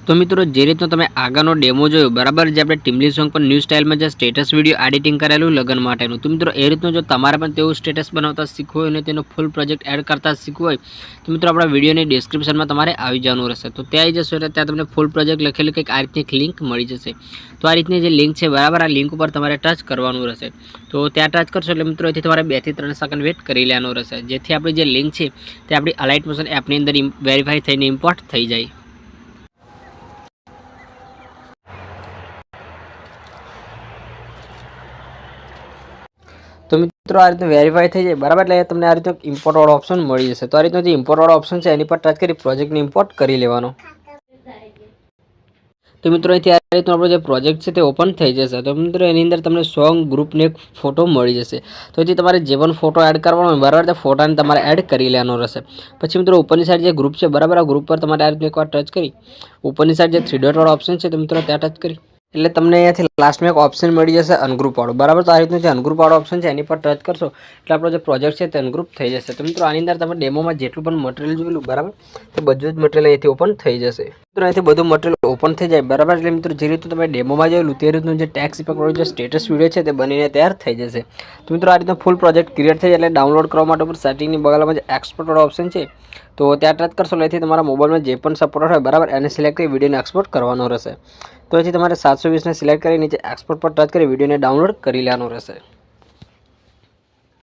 तो मित्रों जे रीतना तमे आगानो डेमो जोयो बराबर जे आपणे टीमली सॉन्ग पर न्यू स्टाइल में जे स्टेटस विडियो एडिटिंग करेलू लगन माटेनु। तो मित्रों ए रीतनो जो तमारे पण तेवुं स्टेटस बनावता शीखवुं होय ने तेनो फूल प्रोजेक्ट एड करता शीखवुं होय तो मित्रों आपणा विडियोनी डिस्क्रिप्शन में तमारे आवी जवानुं रहेशे। तो त्यां आई जशो એટલે ત્યાં તમને फूल प्रोजेक्ट લખેલું કંઈક આ રીતની એક લિંક મળી જશે। તો આ રીતની જે લિંક છે બરાબર આ લિંક ઉપર તમારે ટચ કરવાનું રહેશે। તો ત્યાં ટચ કરશો એટલે મિત્રો એથી તમારે 2 થી 3 સેકન્ડ વેટ કરી લેવાનો રહેશે જેથી આપણી જે લિંક છે તે આપણી અલાઇટ મોશન એપની અંદર વેરીફાઈ થઈને ઇમ્પોર્ટ થઈ જાય। तो मित्रों आ रीते वेरीफाई थी जाए बराबर એટલે તમને આ રીતે ઇમ્પોર્ટ વાળો ઓપ્શન મળી જશે। તો આ રીતનો જે ઇમ્પોર્ટ વાળો ઓપ્શન છે એની પર ટચ કરી પ્રોજેક્ટને ઇમ્પોર્ટ કરી લેવાનો। तो मित्रों અહીંથી આ રીતનો આપણો જે પ્રોજેક્ટ છે તે ઓપન થઈ જશે। તો મિત્રો એની અંદર તમને સોંગ ગ્રુપ ને એક ફોટો મળી જશે। તો અહીંથી તમારે જે પણ ફોટો એડ કરવાનો હોય બરાબર તે ફોટાને તમારે એડ કરી લેવાનો રહેશે। પછી મિત્રો ઉપરની સાઈડ જે ગ્રુપ છે બરાબર આ ગ્રુપ પર તમારે આ રીતનો એકવાર ટચ કરી ઉપરની સાઈડ જે 3 ડોટ વાળો ઓપ્શન છે તો મિત્રો ત્યાં ટચ કરી એટલે તમને અહીંયાથી લાસ્ટમાં એક ઓપ્શન મળી જશે અનગ્રુપ વાળો બરાબર। તો આ રીતનું જે અનગ્રુપ વાળો ઓપ્શન છે એની પર ટચ કરશો એટલે આપણો જે પ્રોજેક્ટ છે તે અનગ્રુપ થઈ જશે। તો મિત્રો આની અંદર તમે ડેમોમાં જેટલું પણ મટીરિયલ જોયેલું બરાબર તે બધું જ મટીરિયલ અહીંથી ઓપન થઈ જશે। મિત્રો અહીંથી બધું મટીરિયલ ઓપન થઈ જાય બરાબર એટલે મિત્રો જે રીતનું તમે ડેમોમાં જોયેલું તે રીતનું જે ટેક્સ્ટ ઇફેક્ટ વાળો જે સ્ટેટસ વિડીયો છે તે બનીને તૈયાર થઈ જશે। તો મિત્રો આ રીતનો ફૂલ પ્રોજેક્ટ ક્રિએટ થઈ જાય એટલે ડાઉનલોડ કરવા માટે ઉપર સેટિંગની બગલમાં જે એક્સપોર્ટ વાળો ઓપ્શન છે તો ત્યાં ટચ કરશો એટલે અહીંથી તમારા મોબાઈલમાં જે પણ સપોર્ટ હોય બરાબર એને સિલેક્ટ કરી વિડીયોને એક્સપોર્ટ કરવાનો રહેશે। તો અહીંથી તમારે 720 ને સિલેક્ટ કરી નીચે એક્સપોર્ટ પર ટચ કરી વિડીયોને ડાઉનલોડ કરી લેવાનો રહેશે।